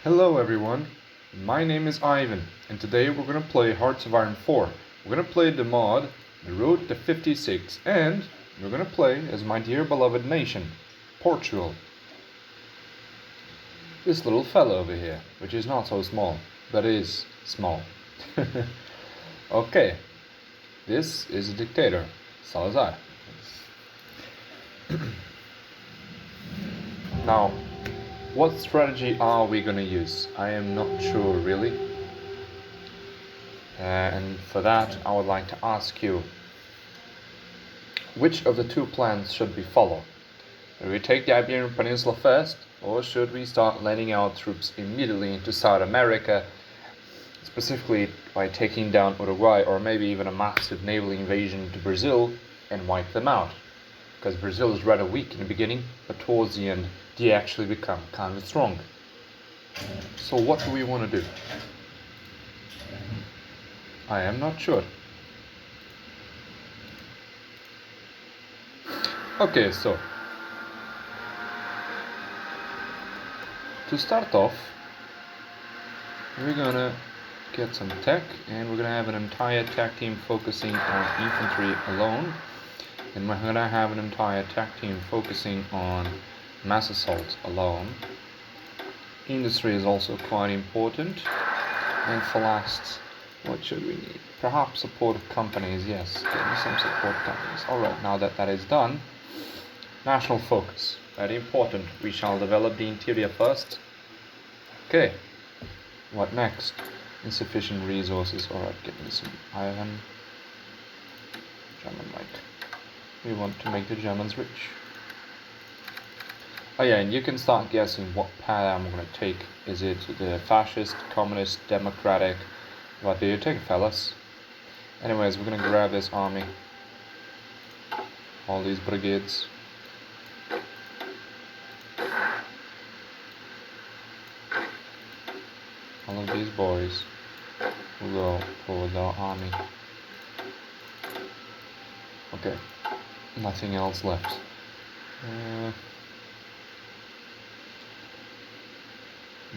Hello everyone, my name is Ivan, and today we're gonna play Hearts of Iron 4. We're gonna play the mod, The Road to 56, and we're gonna play as my dear beloved nation, Portugal. This little fellow over here, which is not so small, but is small. Okay, this is a dictator, Salazar. Now, what strategy are we gonna use? I am not sure really. And for that, I would like to ask you, which of the two plans should we follow? Should we take the Iberian Peninsula first, or should we start letting our troops immediately into South America, specifically by taking down Uruguay, or maybe even a massive naval invasion to Brazil and wipe them out? Because Brazil is rather weak in the beginning, but towards the end they actually become kind of strong. So what do we want to do? I am not sure. Okay, so to start off, we're gonna get some tech, and we're gonna have an entire tech team focusing on infantry alone, and we're gonna have an entire tech team focusing on mass assault alone. Industry is also quite important, and for last, what should we need? Perhaps support companies. Yes, give me some support companies. Alright, now that that is done, national focus, very important. We shall develop the interior first. Okay, what next? Insufficient resources. Alright, give me some iron. German light. We want to make the Germans rich. Oh yeah, and you can start guessing what path I'm gonna take. Is it the fascist, communist, democratic? What do you think, fellas? Anyways, we're gonna grab this army. All these brigades. All of these boys will go for the army. Okay, nothing else left.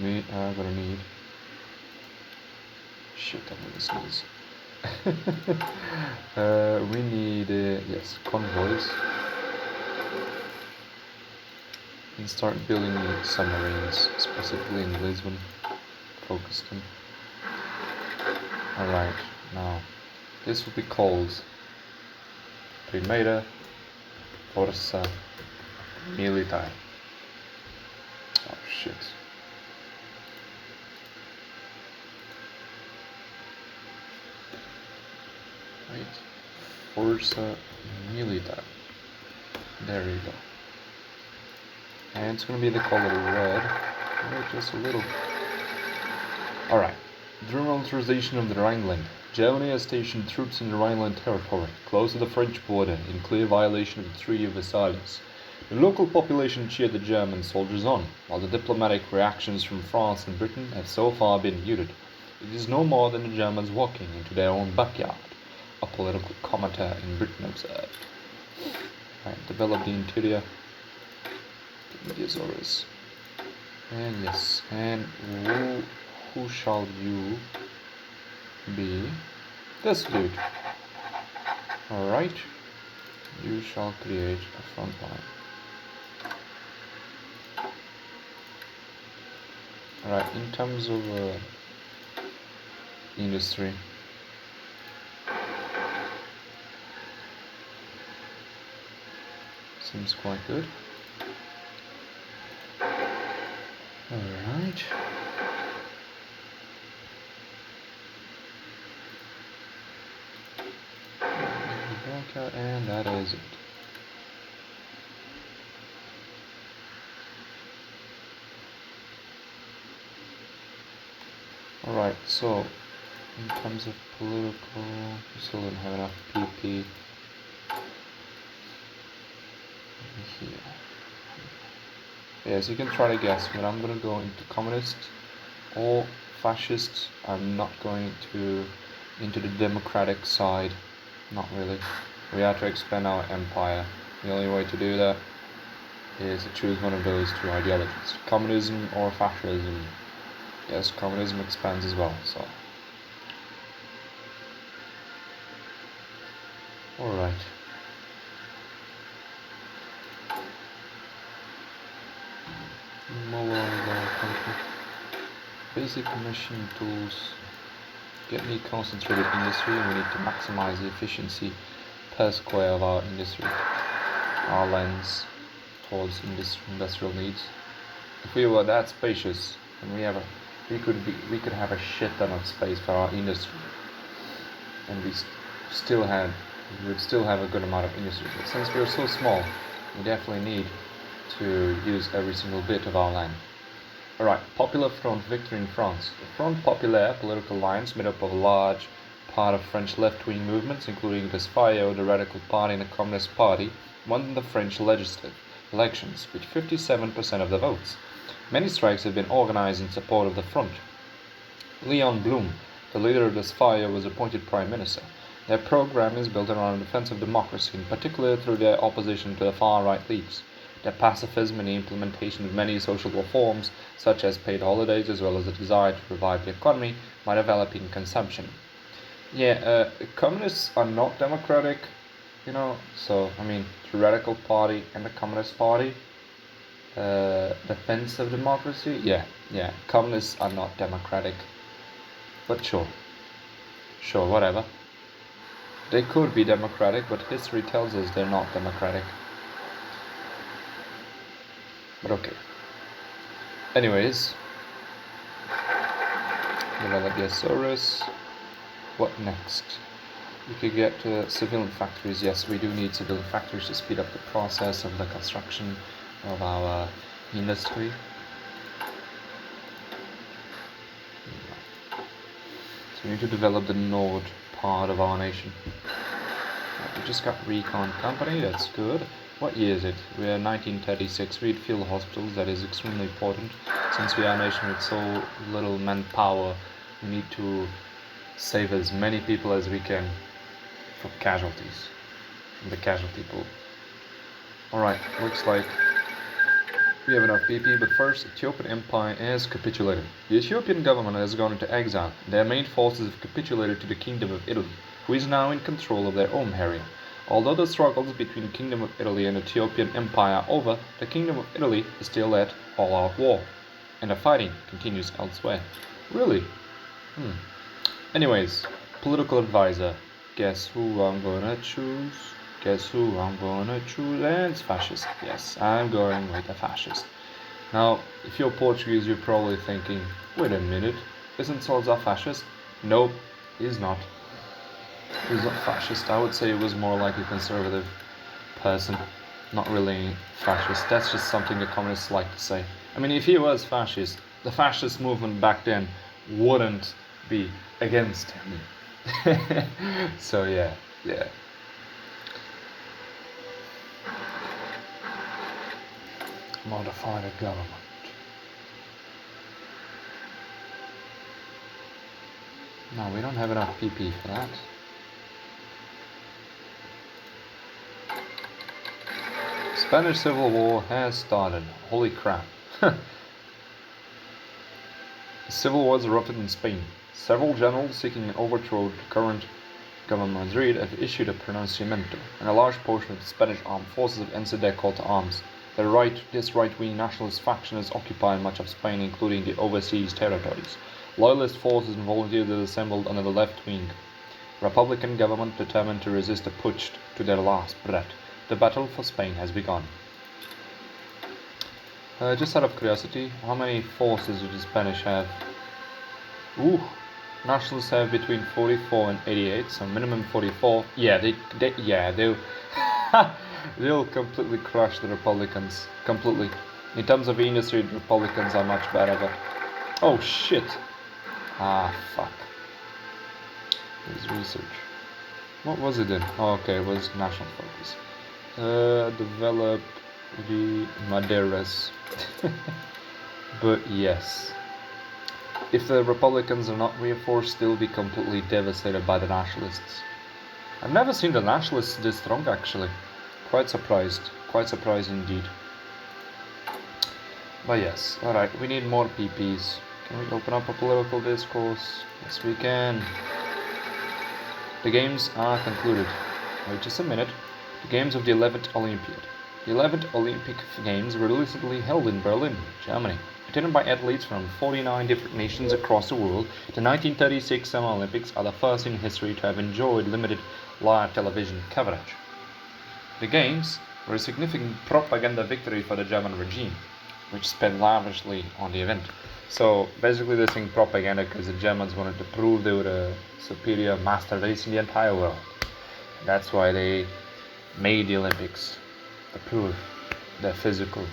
We are gonna need... Shit, I'm gonna sneeze. We need, yes, convoys. And start building submarines, specifically in Lisbon. Focus them. Alright, now, this will be called Primeira Força Militar. Oh shit. Right, Força Militar. There you go. And it's gonna be the color red. Just a little. Alright. Demilitarization of the Rhineland. Germany has stationed troops in the Rhineland territory, close to the French border, in clear violation of the Treaty of Versailles. The local population cheered the German soldiers on, while the diplomatic reactions from France and Britain have so far been muted. It is no more than the Germans walking into their own backyard, a political commentator in Britain observed. Alright, develop the interior. Give me the Azores. And yes, and who shall you be? This dude. Alright, you shall create a front line. Alright, in terms of industry, seems quite good. Alright. And that is it. Alright, so in terms of political, we still don't have enough PP here. Yes, you can try to guess, but I'm gonna go into communist or fascist. I'm not going into the democratic side. Not really. We have to expand our empire. The only way to do that is to choose one of those two ideologies, communism or fascism. yes, communism expands as well, so. Alright. Mobile country. Basic machine tools. Get me concentrated industry, and we need to maximize the efficiency per square of our industry. Our lens towards industrial needs. If we were that spacious, and we could have a shit ton of space for our industry, and we would still have a good amount of industry. But since we're so small, we definitely need to use every single bit of our land. Alright, Popular Front victory in France. The Front Populaire political alliance made up of a large part of French left-wing movements, including the SFIO, the Radical Party and the Communist Party, won the French legislative elections with 57% of the votes. Many strikes have been organized in support of the Front. Leon Blum, the leader of the SFIO, was appointed Prime Minister. Their program is built around the defense of democracy, in particular through their opposition to the far-right leagues. Their pacifism and the implementation of many social reforms, such as paid holidays, as well as a desire to revive the economy by developing consumption. Yeah, communists are not democratic, so, the Radical Party and the Communist Party, defense of democracy, yeah, communists are not democratic, but sure, whatever. They could be democratic, but history tells us they're not democratic. But okay. Anyways, Melanogasaurus. What next? We could get to civilian factories. Yes, we do need civilian factories to speed up the process of the construction of our industry. So we need to develop the north part of our nation. We just got Recon Company, that's good. What year is it? We are 1936. We need field hospitals, that is extremely important. Since we are a nation with so little manpower, we need to save as many people as we can from casualties, from the casualty pool. Alright, looks like we have enough PP, but first, Ethiopian Empire has capitulated. The Ethiopian government has gone into exile. Their main forces have capitulated to the Kingdom of Italy, who is now in control of their own area. Although the struggles between the Kingdom of Italy and the Ethiopian Empire are over, the Kingdom of Italy is still at all-out war, and the fighting continues elsewhere. Really? Anyways, political advisor. Guess who I'm gonna choose? Guess who I'm gonna choose? And it's fascist. Yes, I'm going with a fascist. Now, if you're Portuguese, you're probably thinking, wait a minute, isn't Salazar fascist? Nope, he's not. He's not fascist. I would say he was more like a conservative person. Not really fascist. That's just something the communists like to say. If he was fascist, the fascist movement back then wouldn't be against him. So yeah. Modify the government. No, we don't have enough PP for that. Spanish Civil War has started. Holy crap. The civil wars erupted in Spain. Several generals seeking an overthrow of the current government of Madrid have issued a pronunciamiento, and a large portion of the Spanish armed forces have answered their call to arms. This right-wing nationalist faction has occupied much of Spain, including the overseas territories. Loyalist forces and volunteers have assembled under the left wing. Republican government determined to resist a putsch to their last breath. The battle for Spain has begun. Just out of curiosity, how many forces do the Spanish have? Nationalists have between 44 and 88, so minimum 44. Yeah, they'll they'll completely crush the Republicans. Completely. In terms of industry, the Republicans are much better, but... Oh shit! Fuck. There's research. What was it then? Oh, okay, it was national focus. Develop the Madeiras. But yes. If the Republicans are not reinforced, they'll be completely devastated by the nationalists. I've never seen the nationalists this strong, actually. Quite surprised. Quite surprised indeed. But yes, alright, we need more PPs. Can we open up a political discourse? Yes, we can. The games are concluded. Wait just a minute. The games of the 11th Olympiad. The 11th Olympic Games were recently held in Berlin, Germany. Attended by athletes from 49 different nations across the world, the 1936 Summer Olympics are the first in history to have enjoyed limited live television coverage. The Games were a significant propaganda victory for the German regime, which spent lavishly on the event. So basically they're saying propaganda because the Germans wanted to prove they were the superior master race in the entire world. That's why they made the Olympics, to prove their physical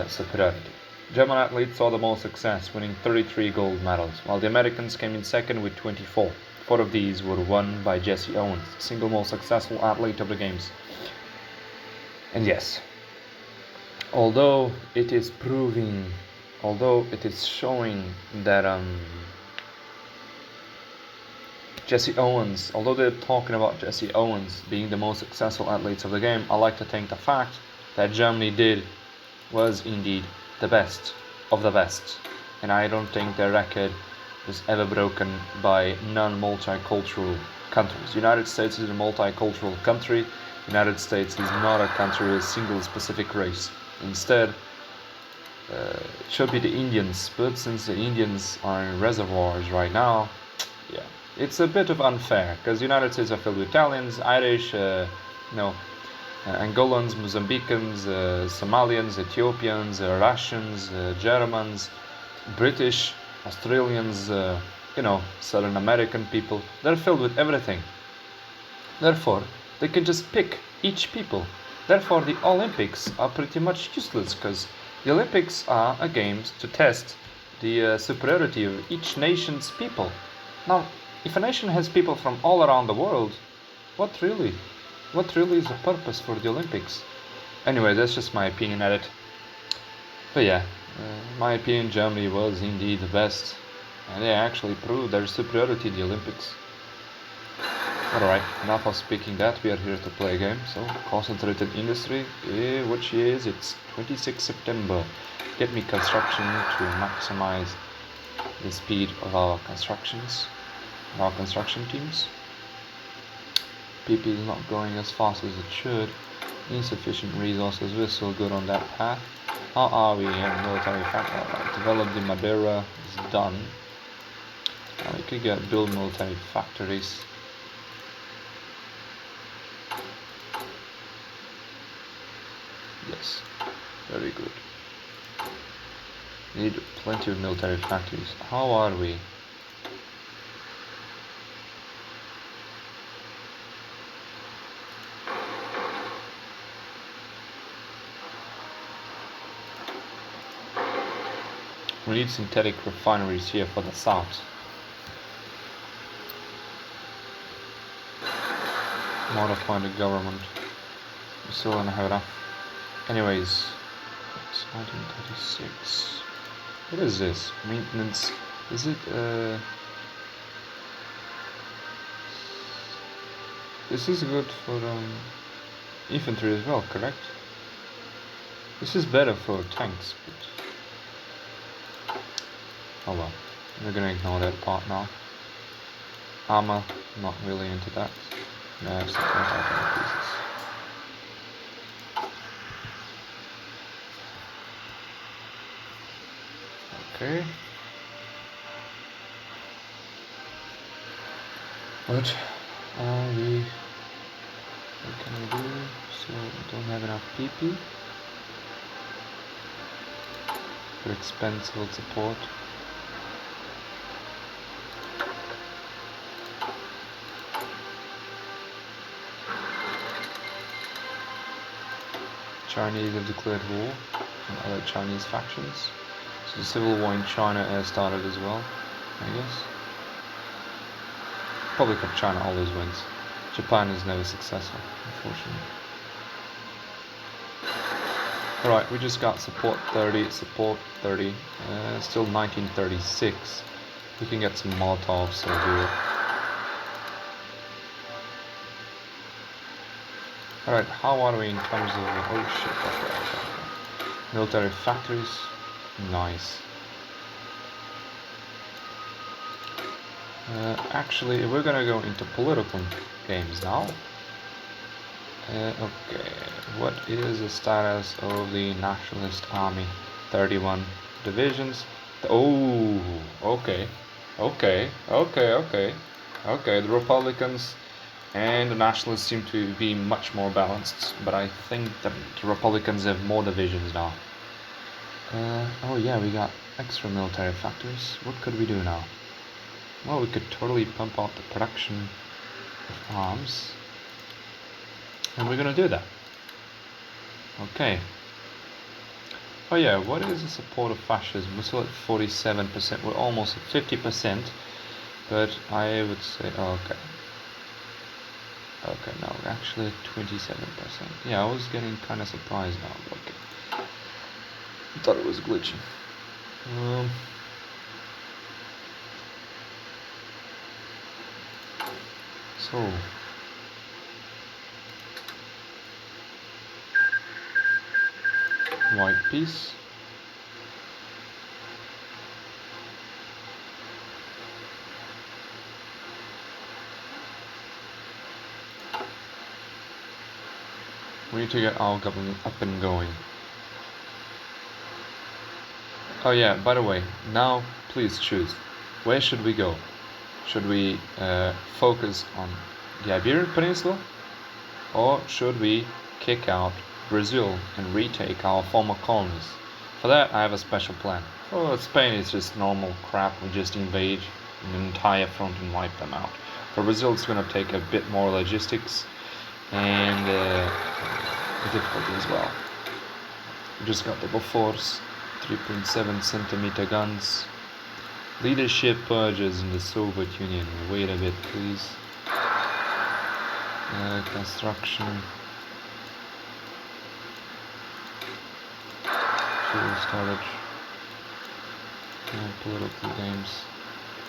superiority. German athletes saw the most success, winning 33 gold medals, while the Americans came in second with 24. 4 of these were won by Jesse Owens, the single most successful athlete of the Games. And yes, although it is showing that Jesse Owens, although they're talking about Jesse Owens being the most successful athletes of the game, I like to think the fact that Germany was indeed the best of the best, and I don't think their record was ever broken by non-multicultural countries. United States is a multicultural country. United States is not a country with a single specific race. Instead, it should be the Indians, but since the Indians are in reservoirs right now, yeah, it's a bit of unfair, because United States are filled with Italians, Irish, Angolans, Mozambicans, Somalians, Ethiopians, Russians, Germans, British, Australians, Southern American people. They're filled with everything. Therefore, they can just pick each people. Therefore, the Olympics are pretty much useless, because the Olympics are a games to test the superiority of each nation's people. Now, if a nation has people from all around the world, what really is the purpose for the Olympics? Anyway, that's just my opinion at it. But yeah, in my opinion, Germany was indeed the best, and they actually proved their superiority in the Olympics. Alright, enough of speaking that, we are here to play a game. So, concentrated industry, which is, it's 26 September. Get me construction to maximize the speed of our construction teams. PP is not going as fast as it should. Insufficient resources, we're still good on that path. How are we in military factory? Develop the Madeira is done. Now we could build military factories. Yes, very good. Need plenty of military factories. How are we? We need synthetic refineries here for the south. Modify the government. We still don't have enough. Anyways, it's 1936. What is this? Maintenance. Is it this is good for infantry as well, correct? This is better for tanks, but oh well. We're gonna ignore that part now. Armor, not really into that. No, it's not pieces. Okay. What are we? What can we do? So we don't have enough PP. For expensive support. Chinese have declared war on other Chinese factions. So the civil war in China has started as well, I guess. Republic of China always wins. Japan is never successful, unfortunately. Alright, we just got support 30, still 1936. We can get some Molotovs, so do it. Alright, how are we in terms of, oh shit, okay. Military factories, nice. Actually, we're gonna go into political games now. Okay, what is the status of the Nationalist Army? 31 divisions. Oh, okay, okay. The Republicans and the Nationalists seem to be much more balanced, but I think that the Republicans have more divisions now. Oh yeah, we got extra military factories. What could we do now? Well, we could totally pump out the production of arms. And we're gonna do that. Okay. Oh yeah, what is the support of fascism? We're still at 47%. We're almost at 50%. But I would say, oh, okay. Okay, no, we're actually at 27%. Yeah, I was getting kind of surprised now. Okay. I thought it was glitching. So, white piece. We need to get our government up and going. Oh yeah, by the way, now please choose. Where should we go? Should we focus on the Iberian Peninsula? Or should we kick out Brazil and retake our former colonies? For that, I have a special plan. For Spain, it's just normal crap. We just invade an entire front and wipe them out. For Brazil, it's going to take a bit more logistics and difficulty as well. We just got double force, 3.7 centimeter guns. Leadership purges in the Soviet Union. Wait a bit, please. Construction. Fuel storage. Political games.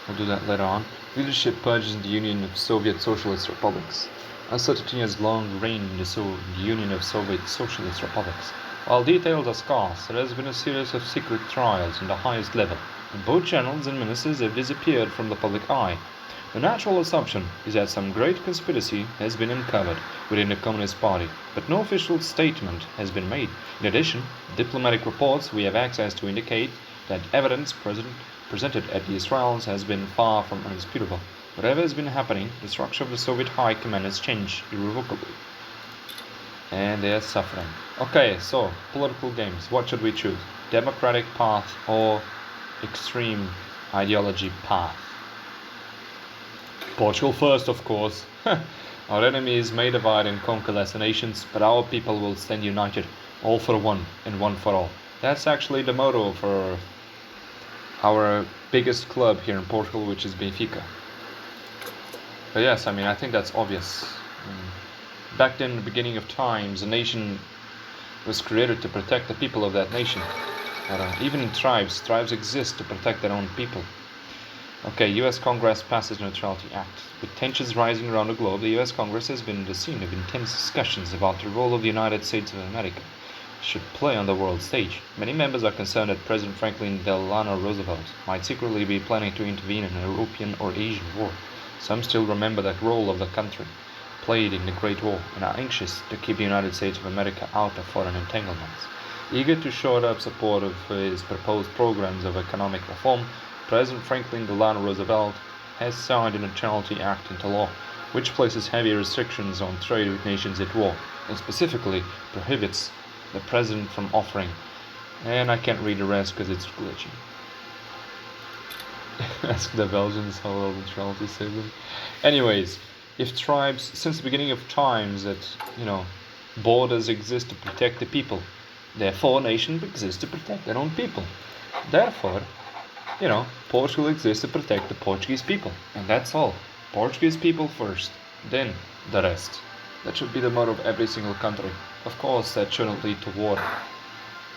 I'll do that later on. Leadership purges in the Union of Soviet Socialist Republics. Uncertainty has long reigned in the Union of Soviet Socialist Republics. While details are scarce, there has been a series of secret trials on the highest level, and both generals and ministers have disappeared from the public eye. The natural assumption is that some great conspiracy has been uncovered within the Communist Party, but no official statement has been made. In addition, diplomatic reports we have access to indicate that evidence presented at these trials has been far from undisputable. Whatever has been happening, the structure of the Soviet High Command has changed irrevocably. And they are suffering. Okay, so, political games. What should we choose? Democratic path or extreme ideology path? Portugal first, of course. Our enemies may divide and conquer lesser nations, but our people will stand united, all for one and one for all. That's actually the motto for our biggest club here in Portugal, which is Benfica. But yes, I mean, I think that's obvious. Back then, in the beginning of times, a nation was created to protect the people of that nation. Even in tribes exist to protect their own people. Okay, US Congress passes Neutrality Act. With tensions rising around the globe, the US Congress has been the scene of intense discussions about the role of the United States of America should play on the world stage. Many members are concerned that President Franklin Delano Roosevelt might secretly be planning to intervene in a European or Asian war. Some still remember that role of the country played in the Great War and are anxious to keep the United States of America out of foreign entanglements. Eager to shore up support of his proposed programs of economic reform, President Franklin Delano Roosevelt has signed the Neutrality Act into law, which places heavy restrictions on trade with nations at war, and specifically prohibits the president from offering. And I can't read the rest because it's glitchy. Ask the Belgians how well neutrality saved them. Anyways, if tribes, since the beginning of times, that, borders exist to protect the people, therefore nations exist to protect their own people. Therefore, Portugal exists to protect the Portuguese people, and that's all. Portuguese people first, then the rest. That should be the motto of every single country. Of course, that shouldn't lead to war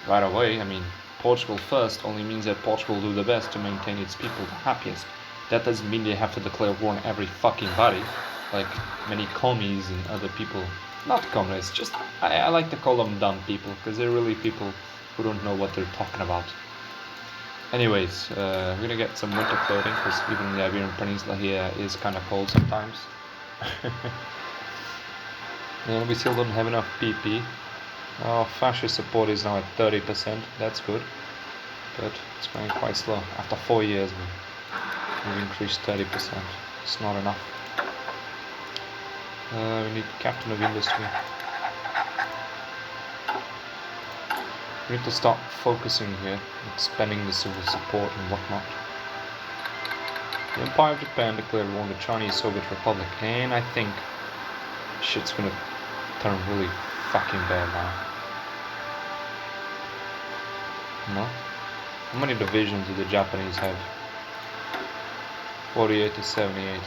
right away. I mean, Portugal first only means that Portugal will do the best to maintain its people the happiest. That doesn't mean they have to declare war on every fucking body, like many commies and other people. Not communists, just I like to call them dumb people, because they're really people who don't know what they're talking about. Anyways, we're gonna get some winter clothing because even the Iberian Peninsula here is kind of cold sometimes. And we still don't have enough PP. Our fascist support is now at 30%. That's good, but it's going quite slow. After 4 years, we've increased 30%. It's not enough. We need captain of industry. We need to start focusing here, expanding the civil support and whatnot. The Empire of Japan declared war on the Chinese Soviet Republic, and I think shit's gonna turn really fucking bad now. No? How many divisions do the Japanese have? 48 to 78.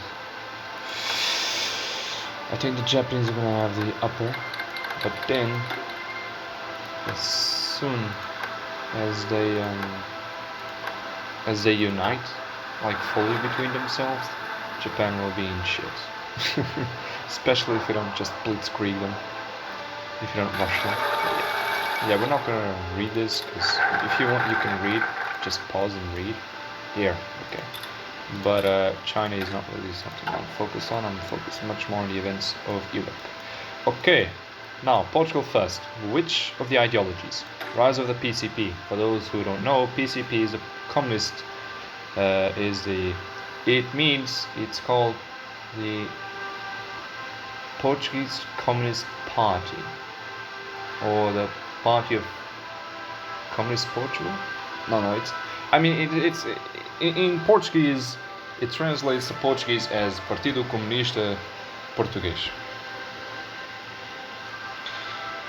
I think the Japanese are gonna have the upper, but then as soon as they unite, like fully between themselves, Japan will be in shit. Especially if you don't just blitzkrieg them, if you don't rush them. Yeah, we're not gonna read this because if you want, you can read. Just pause and read. Here, okay. But China is not really something I'm focused on. I'm focused much more on the events of Europe. Okay. Now, Portugal first. Which of the ideologies? Rise of the PCP. For those who don't know, PCP is a communist. It's called the Portuguese Communist Party, or the Party of Communist Portugal. No. It's in Portuguese. It translates to Portuguese as Partido Comunista Português.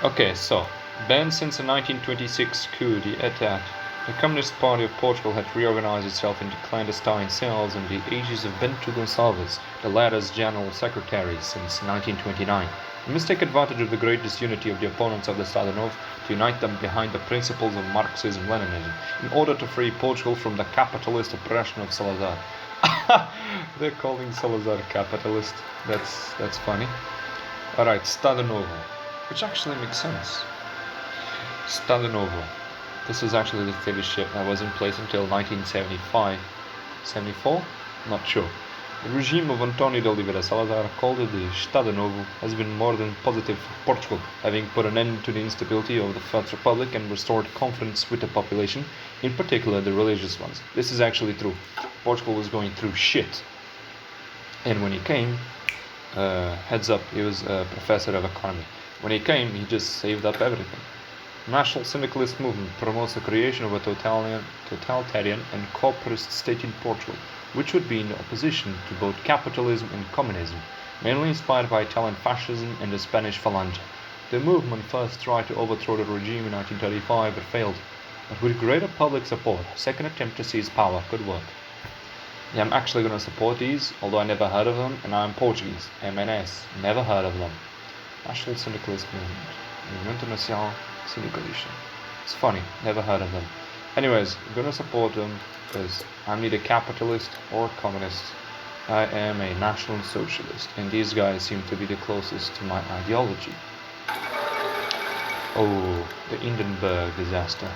Okay, so, banned since the 1926 coup d'etat, the Communist Party of Portugal had reorganized itself into clandestine cells under the aegis of Bento Gonçalves, the latter's general secretary, since 1929. They must take advantage of the great disunity of the opponents of the Estado Novo to unite them behind the principles of Marxism-Leninism, in order to free Portugal from the capitalist oppression of Salazar. They're calling Salazar capitalist. That's funny. Alright, Estado Novo. Which actually makes sense. Estado Novo. This is actually the dictatorship that was in place until 1975. 74? Not sure. The regime of António de Oliveira Salazar, called it the Estado Novo, has been more than positive for Portugal, having put an end to the instability of the First Republic and restored confidence with the population, in particular the religious ones. This is actually true. Portugal was going through shit. And when he came, heads up, he was a professor of economy. When he came, he just saved up everything. The National Syndicalist movement promotes the creation of a totalitarian and corporatist state in Portugal, which would be in opposition to both capitalism and communism, mainly inspired by Italian fascism and the Spanish Falange. The movement first tried to overthrow the regime in 1935 but failed, but with greater public support, a second attempt to seize power could work. Yeah, I'm actually going to support these, although I never heard of them, and I'm Portuguese, MNS, never heard of them. National Syndicalist Movement, Movimento Nacional Sindicalista. It's funny, never heard of them. Anyways, I'm gonna support them because I'm neither capitalist or communist. I am a National Socialist, and these guys seem to be the closest to my ideology. Oh, the Hindenburg disaster.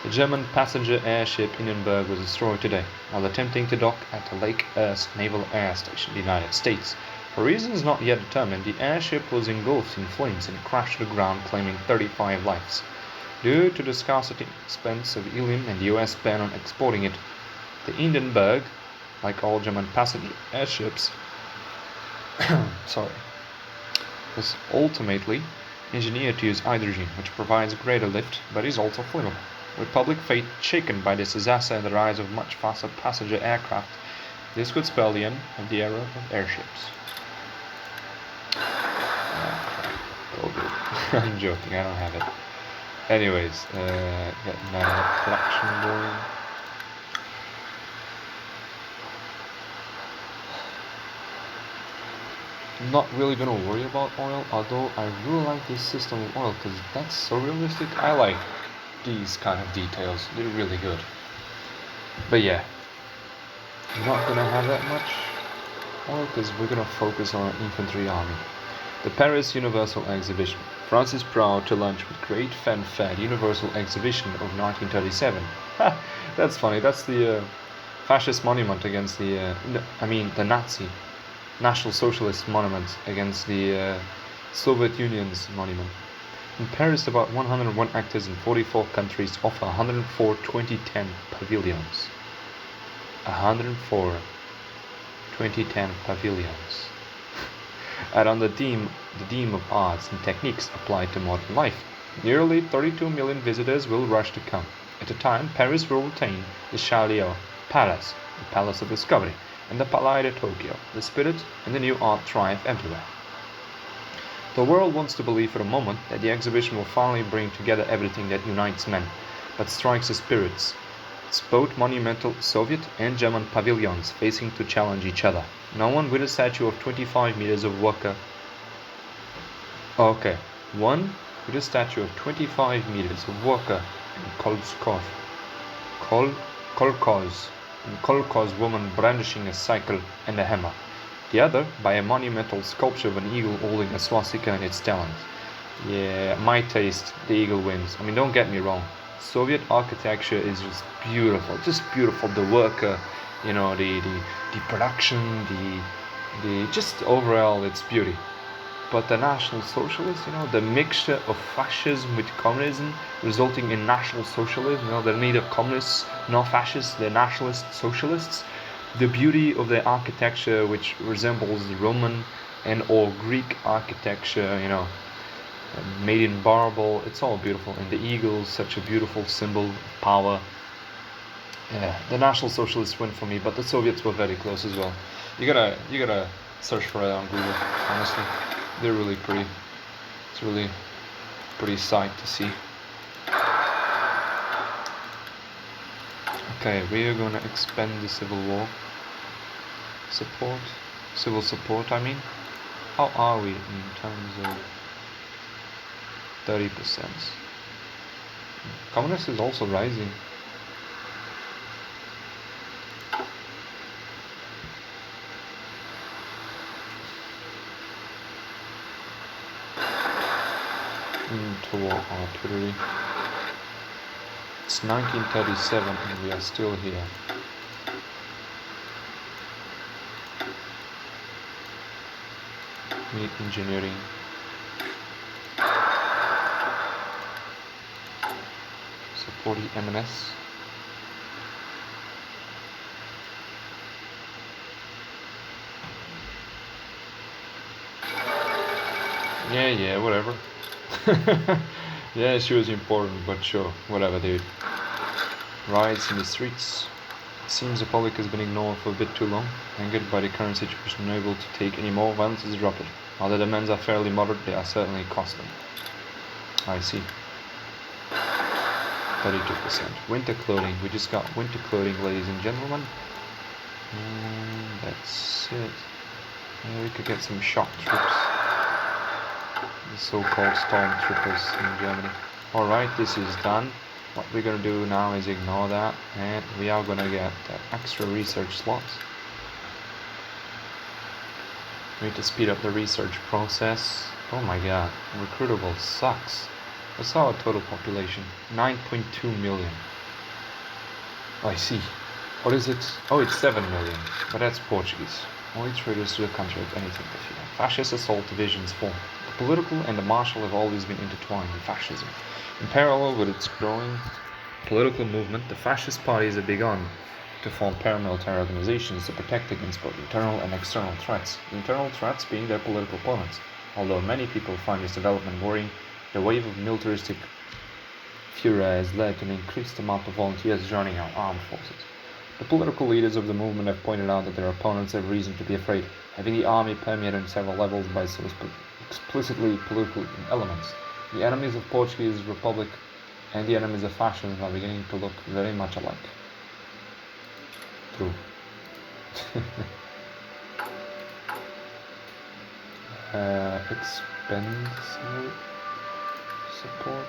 The German passenger airship Hindenburg was destroyed today while attempting to dock at the Lake Earth Naval Air Station, the United States. For reasons not yet determined, the airship was engulfed in flames and crashed to the ground, claiming 35 lives. Due to the scarcity and expense of helium and the US ban on exporting it, the Hindenburg, like all German passenger airships, was ultimately engineered to use hydrogen, which provides greater lift, but is also flammable. With public faith shaken by this disaster and the rise of much faster passenger aircraft, this could spell the end of the era of airships. Oh, good. I'm joking, I don't have it. Anyways, got another production going. I'm not really gonna worry about oil, although I really like this system of oil because that's so realistic. I like these kind of details, they're really good. But yeah, I'm not gonna have that much oil because we're gonna focus on infantry army. The Paris Universal Exhibition. France is proud to launch with great fanfare the Universal Exhibition of 1937. Ha! That's funny. That's the fascist monument against the, the Nazi National Socialist monument against the Soviet Union's monument. In Paris, about 101 actors in 44 countries offer 104 2010 pavilions. 104 2010 pavilions. And on the theme of arts and techniques applied to modern life, nearly 32 million visitors will rush to come. At a time, Paris will retain the Château Palace, the Palace of Discovery, and the Palais de Tokyo. The spirit and the new art triumph everywhere. The world wants to believe for a moment that the exhibition will finally bring together everything that unites men, but strikes the spirits. It's both monumental Soviet and German pavilions facing to challenge each other. No one with a statue of 25 meters of worker. Okay, one with a statue of 25 meters of worker in Kolkhoz woman brandishing a cycle and a hammer. The other by a monumental sculpture of an eagle holding a swastika in its talons. Yeah, my taste, the eagle wins. I mean, don't get me wrong. Soviet architecture is just beautiful. The worker, the production, the just overall, it's beauty. But the National Socialists, the mixture of fascism with communism, resulting in National Socialism, they're neither communists nor fascists, they're nationalist socialists. The beauty of the architecture, which resembles the Roman and or Greek architecture, made in marble, it's all beautiful. And the eagle is such a beautiful symbol of power. Yeah, the National Socialists win for me, but the Soviets were very close as well. You gotta search for it on Google, honestly. They're really pretty. It's really pretty sight to see. Okay, we are gonna expand the civil support, I mean. How are we in terms of 30%? Communist is also rising. Into artillery. It's 1937 and we are still here. Meat engineering. Supporting M&S. Yeah, whatever. Yeah, she was important, but sure, whatever, dude. Riots in the streets. It seems the public has been ignored for a bit too long. Angered by the current situation, unable to take any more, violence is rapid. While the demands are fairly moderate, they are certainly costly. I see. 32%. Winter clothing. We just got winter clothing, ladies and gentlemen. That's it. Yeah, we could get some shock troops. The so-called stormtroopers in Germany. Alright, this is done. What we're gonna do now is ignore that, and we are gonna get extra research slots. We need to speed up the research process. Oh my god, recruitable sucks. What's our total population? 9.2 million. Oh, I see. What is it? Oh, it's 7 million, but that's Portuguese. Only traders to the country if anything to fear. Fascist assault divisions form. The political and the martial have always been intertwined in fascism. In parallel with its growing political movement, the fascist parties have begun to form paramilitary organizations to protect against both internal and external threats. The internal threats being their political opponents. Although many people find this development worrying, the wave of militaristic fury has led to an increased amount of volunteers joining our armed forces. The political leaders of the movement have pointed out that their opponents have reason to be afraid, having the army permeated on several levels by so explicitly political elements. The enemies of Portuguese Republic and the enemies of fascism are beginning to look very much alike. True. Expend support.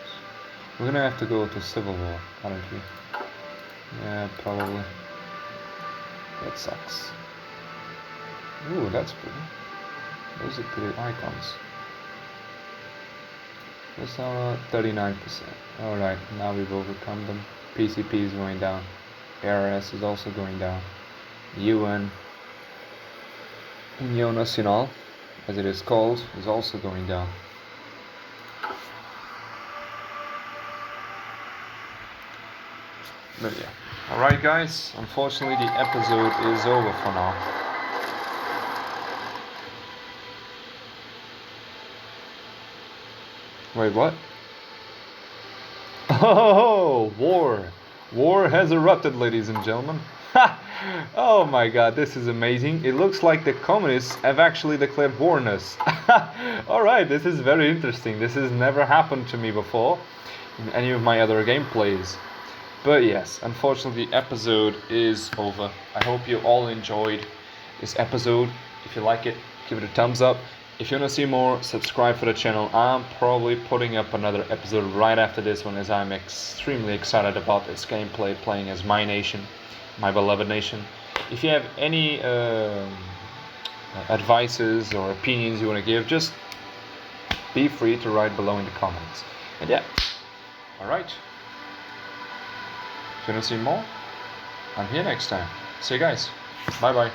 We're gonna have to go to civil war, aren't we? Yeah, probably. That sucks. Ooh, that's pretty. Those are pretty icons. It's now 39%. Alright, now we've overcome them. PCP is going down. ARS is also going down. UN, União Nacional, as it is called, is also going down. But yeah. Alright guys, unfortunately the episode is over for now. Wait, what? Oh, war! War has erupted, ladies and gentlemen. Oh my god, this is amazing. It looks like the communists have actually declared war on us. Alright, this is very interesting. This has never happened to me before in any of my other gameplays. But yes, unfortunately the episode is over. I hope you all enjoyed this episode. If you like it, give it a thumbs up. If you want to see more, subscribe for the channel. I'm probably putting up another episode right after this one, as I'm extremely excited about this gameplay, playing as my nation, my beloved nation. If you have any advices or opinions you want to give, just be free to write below in the comments. And yeah, alright. If you want to see more, I'm here next time. See you guys. Bye bye.